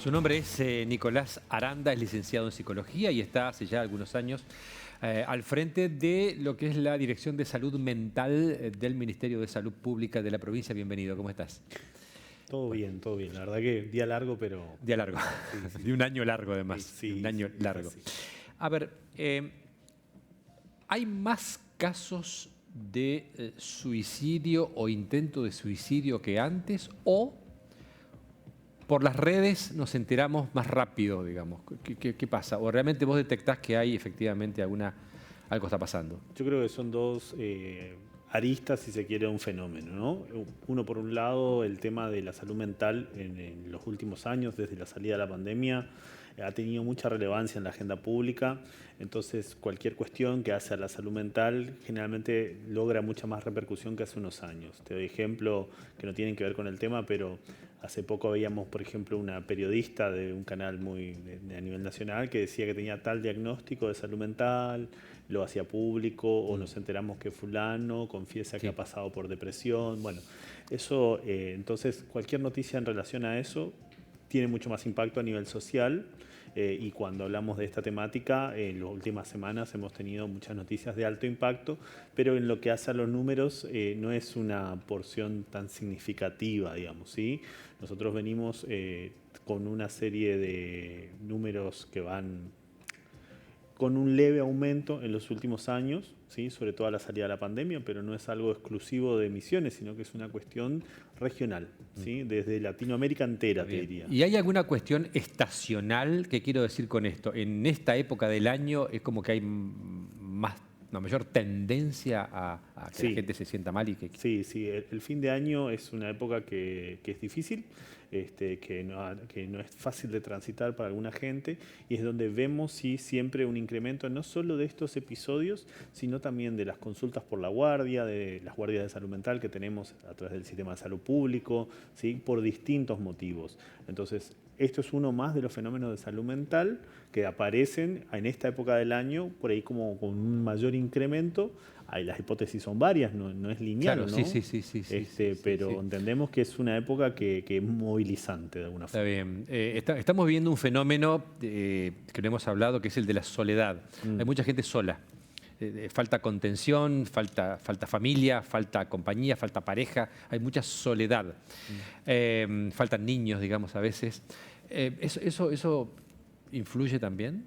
Su nombre es Nicolás Aranda, es licenciado en Psicología y está hace ya algunos años al frente de lo que es la Dirección de Salud Mental del Ministerio de Salud Pública de la provincia. Bienvenido, ¿cómo estás? Todo bien, todo bien. La verdad que día largo, pero... Día largo, Sí. de un año largo además, Sí, de un año sí, largo. sí. A ver, ¿hay más casos de suicidio o intento de suicidio que antes o por las redes nos enteramos más rápido, digamos? ¿Qué pasa? ¿O realmente vos detectás que hay efectivamente algo está pasando? Yo creo que son dos aristas, si se quiere, un fenómeno, ¿no? Uno, por un lado, el tema de la salud mental en los últimos años, desde la salida de la pandemia, ha tenido mucha relevancia en la agenda pública. Entonces, cualquier cuestión que hace a la salud mental generalmente logra mucha más repercusión que hace unos años. Te doy ejemplo que no tienen que ver con el tema, pero hace poco veíamos, por ejemplo, una periodista de un canal a nivel nacional que decía que tenía tal diagnóstico de salud mental, lo hacía público, o nos enteramos que fulano confiesa que ha pasado por depresión. Bueno, eso, entonces cualquier noticia en relación a eso tiene mucho más impacto a nivel social, y cuando hablamos de esta temática, en las últimas semanas hemos tenido muchas noticias de alto impacto, pero en lo que hace a los números no es una porción tan significativa, digamos, ¿sí? Nosotros venimos con una serie de números que van con un leve aumento en los últimos años, ¿sí? Sobre todo a la salida de la pandemia, pero no es algo exclusivo de Misiones, sino que es una cuestión regional, ¿sí? Desde Latinoamérica entera, te diría. ¿Y hay alguna cuestión estacional? ¿Qué quiero decir con esto? En esta época del año es como que hay una mayor tendencia a que la gente se sienta mal y que... Sí, sí, el fin de año es una época que es difícil, que no es fácil de transitar para alguna gente, y es donde vemos sí, siempre un incremento no solo de estos episodios, sino también de las consultas por la guardia, de las guardias de salud mental que tenemos a través del sistema de salud público, ¿sí? Por distintos motivos. Entonces, esto es uno más de los fenómenos de salud mental que aparecen en esta época del año, por ahí como con un mayor incremento. Las hipótesis son varias, no es lineal, Claro, ¿no? sí, Pero entendemos que es una época que es movilizante de alguna Está forma. bien. Estamos viendo un fenómeno que no hemos hablado, que es el de la soledad. Hay mucha gente sola. Falta contención, falta familia, falta compañía, falta pareja. Hay mucha soledad. Faltan niños, digamos, a veces. ¿Eso influye también?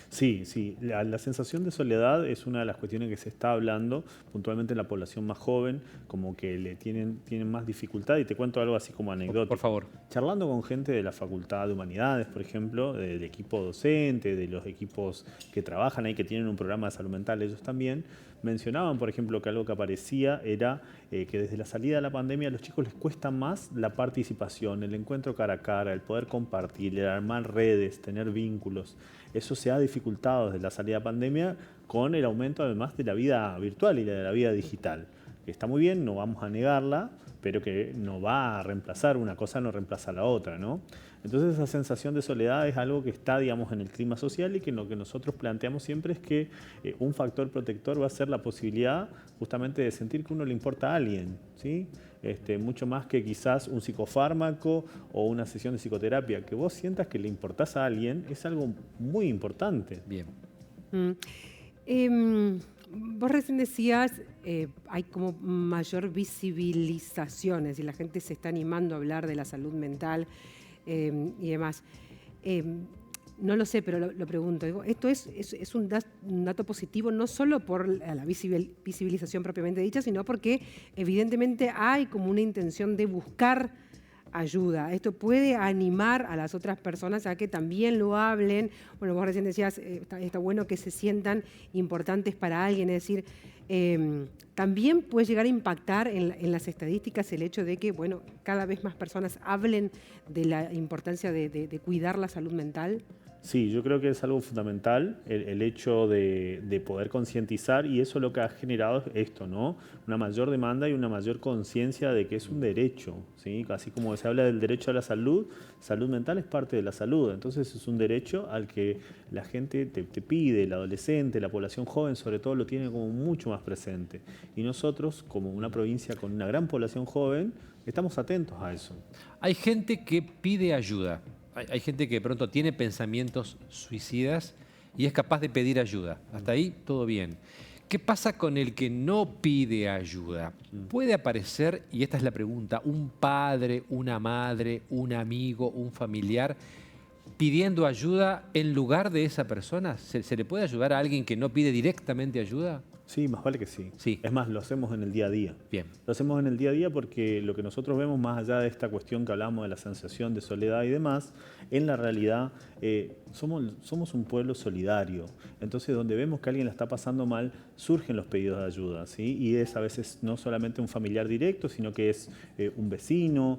Sí, sí. La sensación de soledad es una de las cuestiones que se está hablando puntualmente en la población más joven, como que tienen más dificultad. Y te cuento algo así como anecdótico. Por favor. Charlando con gente de la Facultad de Humanidades, por ejemplo, del equipo docente, de los equipos que trabajan ahí, que tienen un programa de salud mental, ellos también, mencionaban, por ejemplo, que algo que aparecía era que desde la salida de la pandemia a los chicos les cuesta más la participación, el encuentro cara a cara, el poder compartir, el armar redes, tener vínculos. Eso se ha dificultado desde la salida de la pandemia con el aumento además de la vida virtual y de la vida digital. Que está muy bien, no vamos a negarla, pero que no va a reemplazar, una cosa no reemplaza a la otra, ¿no? Entonces esa sensación de soledad es algo que está, digamos, en el clima social, y que lo que nosotros planteamos siempre es que un factor protector va a ser la posibilidad justamente de sentir que uno le importa a alguien, ¿sí? Mucho más que quizás un psicofármaco o una sesión de psicoterapia. Que vos sientas que le importás a alguien es algo muy importante. Bien. Vos recién decías, hay como mayor visibilización, es decir, la gente se está animando a hablar de la salud mental y demás. No lo sé, pero lo pregunto. Digo, esto es un dato positivo no solo por la visibilización propiamente dicha, sino porque evidentemente hay como una intención de buscar ayuda. Esto puede animar a las otras personas a que también lo hablen. Bueno, vos recién decías, está bueno que se sientan importantes para alguien, es decir, también puede llegar a impactar en las estadísticas el hecho de que, bueno, cada vez más personas hablen de la importancia de cuidar la salud mental. Sí, yo creo que es algo fundamental el hecho de poder concientizar, y eso lo que ha generado es esto, ¿no? Una mayor demanda y una mayor conciencia de que es un derecho, ¿sí? Así como se habla del derecho a la salud, salud mental es parte de la salud. Entonces es un derecho al que la gente te pide, el adolescente, la población joven sobre todo lo tiene como mucho más presente. Y nosotros, como una provincia con una gran población joven, estamos atentos a eso. Hay gente que pide ayuda. hay gente que de pronto tiene pensamientos suicidas y es capaz de pedir ayuda. Hasta ahí todo bien. ¿Qué pasa con el que no pide ayuda? ¿Puede aparecer, y esta es la pregunta, un padre, una madre, un amigo, un familiar pidiendo ayuda en lugar de esa persona? ¿Se le puede ayudar a alguien que no pide directamente ayuda? Sí, más vale que sí. Sí. Es más, lo hacemos en el día a día. Bien. Lo hacemos en el día a día porque lo que nosotros vemos, más allá de esta cuestión que hablamos de la sensación de soledad y demás, en la realidad somos un pueblo solidario. Entonces, donde vemos que alguien la está pasando mal, surgen los pedidos de ayuda, ¿sí? Y es a veces no solamente un familiar directo, sino que es un vecino,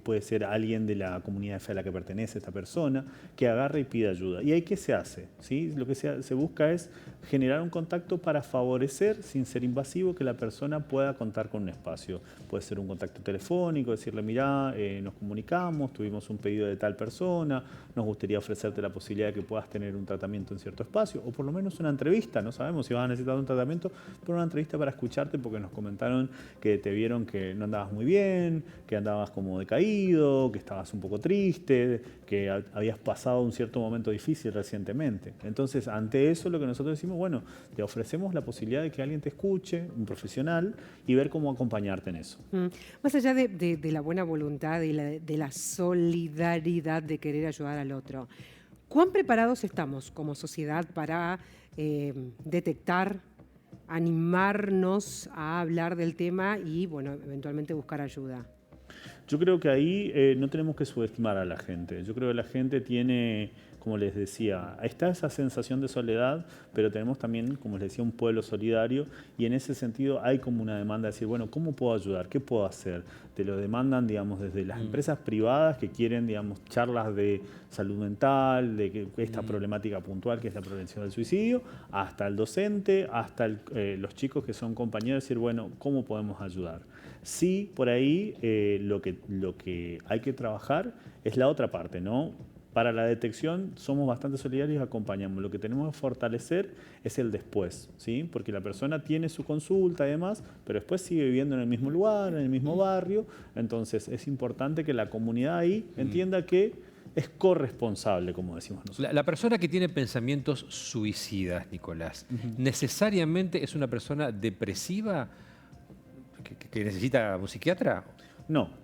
puede ser alguien de la comunidad de fe a la que pertenece esta persona, que agarra y pide ayuda. ¿Y ahí qué se hace? ¿Sí? Lo que se busca es generar un contacto para favorecer, sin ser invasivo, que la persona pueda contar con un espacio. Puede ser un contacto telefónico, decirle, mirá, nos comunicamos, tuvimos un pedido de tal persona, nos gustaría ofrecerte la posibilidad de que puedas tener un tratamiento en cierto espacio, o por lo menos una entrevista, no sabemos si vas a necesitar un tratamiento, pero una entrevista para escucharte porque nos comentaron que te vieron que no andabas muy bien, que andabas como decaído, que estabas un poco triste, que habías pasado un cierto momento difícil recientemente. Entonces, ante eso lo que nosotros decimos, bueno, te ofrecemos la posibilidad de que alguien te escuche, un profesional, y ver cómo acompañarte en eso. Más allá de la buena voluntad y de la solidaridad de querer ayudar al otro, ¿cuán preparados estamos como sociedad para detectar, animarnos a hablar del tema y, bueno, eventualmente buscar ayuda? Yo creo que ahí no tenemos que subestimar a la gente. Yo creo que la gente tiene, como les decía, está esa sensación de soledad, pero tenemos también, como les decía, un pueblo solidario y en ese sentido hay como una demanda de decir, bueno, ¿cómo puedo ayudar? ¿Qué puedo hacer? Te lo demandan, digamos, desde las empresas privadas que quieren, digamos, charlas de salud mental, de esta problemática puntual que es la prevención del suicidio, hasta el docente, hasta los chicos que son compañeros, decir, bueno, ¿cómo podemos ayudar? Sí, por ahí lo que hay que trabajar es la otra parte, ¿no? Para la detección somos bastante solidarios y acompañamos. Lo que tenemos que fortalecer es el después, ¿sí? Porque la persona tiene su consulta y demás, pero después sigue viviendo en el mismo lugar, en el mismo barrio. Entonces es importante que la comunidad ahí entienda que es corresponsable, como decimos nosotros. La persona que tiene pensamientos suicidas, Nicolás, ¿necesariamente es una persona depresiva que necesita un psiquiatra? No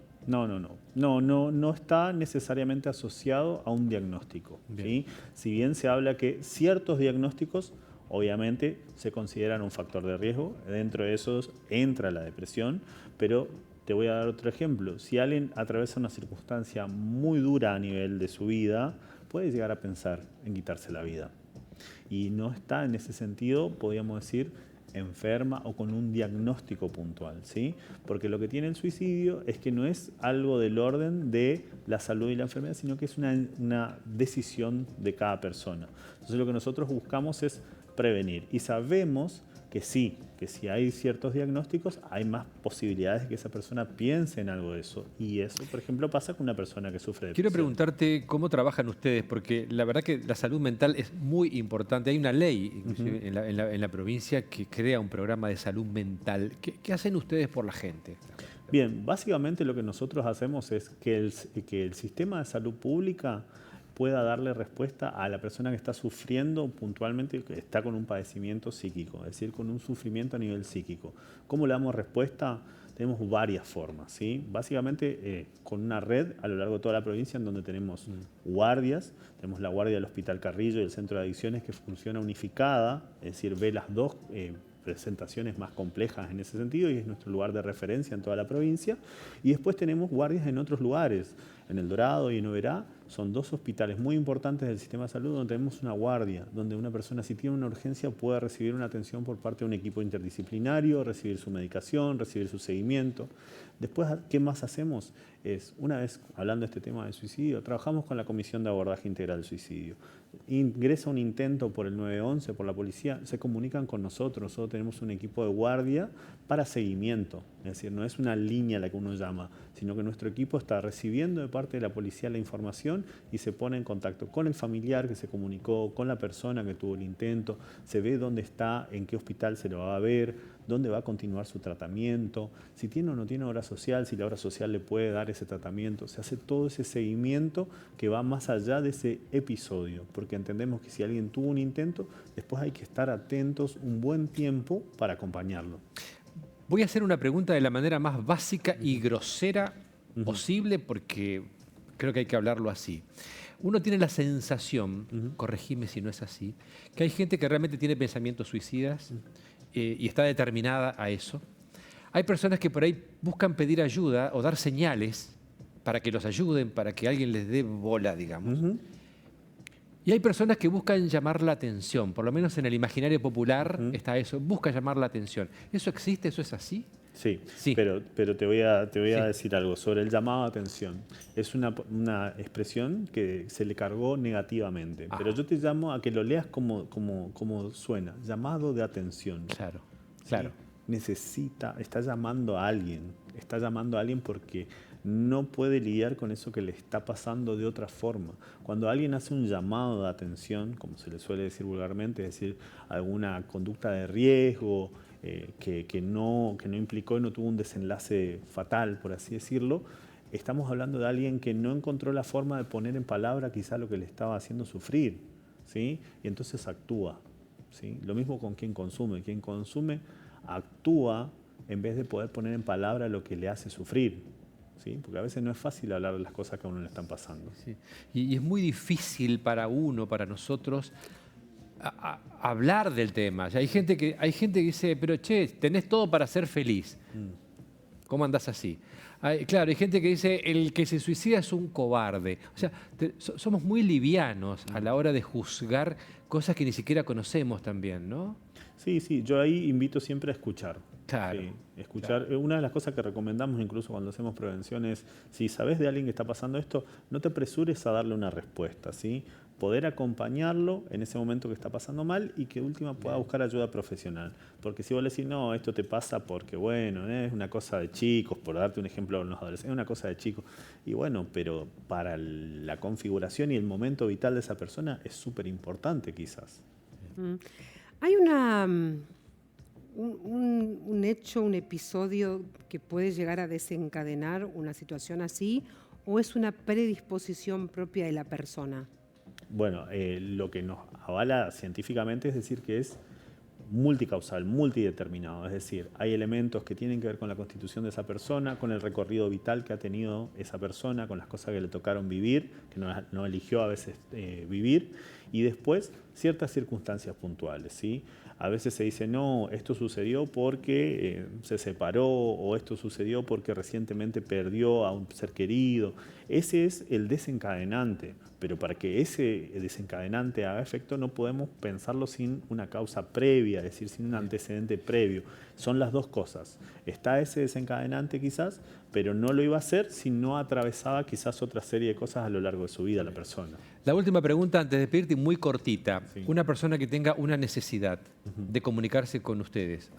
está necesariamente asociado a un diagnóstico. ¿Sí? Si bien se habla que ciertos diagnósticos obviamente se consideran un factor de riesgo, dentro de esos entra la depresión, pero te voy a dar otro ejemplo. Si alguien atraviesa una circunstancia muy dura a nivel de su vida, puede llegar a pensar en quitarse la vida. Y no está en ese sentido, podríamos decir, enferma o con un diagnóstico puntual, ¿sí? Porque lo que tiene el suicidio es que no es algo del orden de la salud y la enfermedad, sino que es una decisión de cada persona. Entonces lo que nosotros buscamos es prevenir y sabemos que sí, que si hay ciertos diagnósticos hay más posibilidades de que esa persona piense en algo de eso. Y eso, por ejemplo, pasa con una persona que sufre de depresión. Quiero preguntarte cómo trabajan ustedes, porque la verdad que la salud mental es muy importante. Hay una ley, inclusive en la provincia, que crea un programa de salud mental. ¿Qué hacen ustedes por la gente? Bien, básicamente lo que nosotros hacemos es que el sistema de salud pública pueda darle respuesta a la persona que está sufriendo puntualmente, que está con un padecimiento psíquico, es decir, con un sufrimiento a nivel psíquico. ¿Cómo le damos respuesta? Tenemos varias formas, ¿sí? Básicamente con una red a lo largo de toda la provincia en donde tenemos guardias, tenemos la guardia del Hospital Carrillo y el Centro de Adicciones que funciona unificada, es decir, ve las dos presentaciones más complejas en ese sentido y es nuestro lugar de referencia en toda la provincia. Y después tenemos guardias en otros lugares, en El Dorado y en Oberá. Son dos hospitales muy importantes del sistema de salud donde tenemos una guardia, donde una persona si tiene una urgencia puede recibir una atención por parte de un equipo interdisciplinario, recibir su medicación, recibir su seguimiento. Después, ¿qué más hacemos? Una vez hablando de este tema de suicidio, trabajamos con la Comisión de Abordaje Integral del Suicidio. Ingresa un intento por el 911, por la policía, se comunican con nosotros tenemos un equipo de guardia para seguimiento. Es decir, no es una línea la que uno llama, sino que nuestro equipo está recibiendo de parte parte de la policía la información y se pone en contacto con el familiar que se comunicó, con la persona que tuvo el intento, se ve dónde está, en qué hospital se lo va a ver, dónde va a continuar su tratamiento, si tiene o no tiene obra social, si la obra social le puede dar ese tratamiento. Se hace todo ese seguimiento que va más allá de ese episodio, porque entendemos que si alguien tuvo un intento, después hay que estar atentos un buen tiempo para acompañarlo. Voy a hacer una pregunta de la manera más básica y grosera posible, porque creo que hay que hablarlo así. Uno tiene la sensación, corregime si no es así, que hay gente que realmente tiene pensamientos suicidas y está determinada a eso. Hay personas que por ahí buscan pedir ayuda o dar señales para que los ayuden, para que alguien les dé bola, digamos. Y hay personas que buscan llamar la atención, por lo menos en el imaginario popular está eso, busca llamar la atención. ¿Eso existe? ¿Eso es así? Sí, Sí. pero te voy a decir algo sobre el llamado a atención. Es una expresión que se le cargó negativamente, pero yo te llamo a que lo leas como suena, llamado de atención. Claro, ¿Sí? claro. Está llamando a alguien porque no puede lidiar con eso que le está pasando de otra forma. Cuando alguien hace un llamado de atención, como se le suele decir vulgarmente, es decir, alguna conducta de riesgo que no implicó y no tuvo un desenlace fatal, por así decirlo, estamos hablando de alguien que no encontró la forma de poner en palabra quizá lo que le estaba haciendo sufrir, ¿sí? Y entonces actúa, ¿sí? Lo mismo con quien consume. Quien consume actúa en vez de poder poner en palabra lo que le hace sufrir. ¿Sí? Porque a veces no es fácil hablar de las cosas que a uno le están pasando. Sí. Y es muy difícil para nosotros, hablar del tema. O sea, hay gente que dice, pero che, tenés todo para ser feliz. ¿Cómo andás así? Claro, hay gente que dice, el que se suicida es un cobarde. O sea, somos muy livianos a la hora de juzgar cosas que ni siquiera conocemos también, ¿no? Sí, yo ahí invito siempre a escuchar. Claro. Sí, escuchar. Claro. Una de las cosas que recomendamos incluso cuando hacemos prevención es, si sabes de alguien que está pasando esto, no te apresures a darle una respuesta, ¿sí? Poder acompañarlo en ese momento que está pasando mal y que última pueda buscar ayuda profesional. Porque si vos le decís, no, esto te pasa porque, bueno, es una cosa de chicos, por darte un ejemplo con los adolescentes, es una cosa de chicos. Y bueno, pero para la configuración y el momento vital de esa persona es súper importante quizás. Hay un hecho, un episodio que puede llegar a desencadenar una situación así, o es una predisposición propia de la persona? Bueno, lo que nos avala científicamente es decir que es multicausal, multideterminado. Es decir, hay elementos que tienen que ver con la constitución de esa persona, con el recorrido vital que ha tenido esa persona, con las cosas que le tocaron vivir, que no eligió a veces vivir, y después ciertas circunstancias puntuales, ¿sí? A veces se dice, no, esto sucedió porque se separó, o esto sucedió porque recientemente perdió a un ser querido. Ese es el desencadenante, pero para que ese desencadenante haga efecto no podemos pensarlo sin una causa previa, es decir, sin un antecedente previo. Son las dos cosas. Está ese desencadenante quizás, pero no lo iba a hacer si no atravesaba quizás otra serie de cosas a lo largo de su vida la persona. La última pregunta antes de despedirte, muy cortita. Sí. Una persona que tenga una necesidad de comunicarse con ustedes,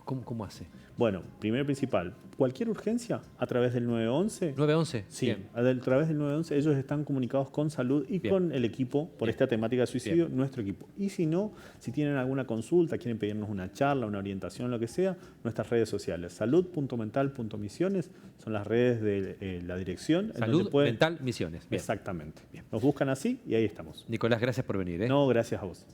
¿cómo hace? Bueno, primero y principal, cualquier urgencia a través del 911. ¿911? Sí, Bien. a través del 911 ellos están comunicados con salud y con el equipo por esta temática de suicidio, nuestro equipo. Y si no, si tienen alguna consulta, quieren pedirnos una charla, una orientación, lo que sea, nuestras redes sociales, salud.mental.misiones son las redes de la dirección. Salud Mental Misiones. Bien. Exactamente. Bien. Nos buscan así y ahí estamos. Nicolás, gracias por venir. No, gracias a vos.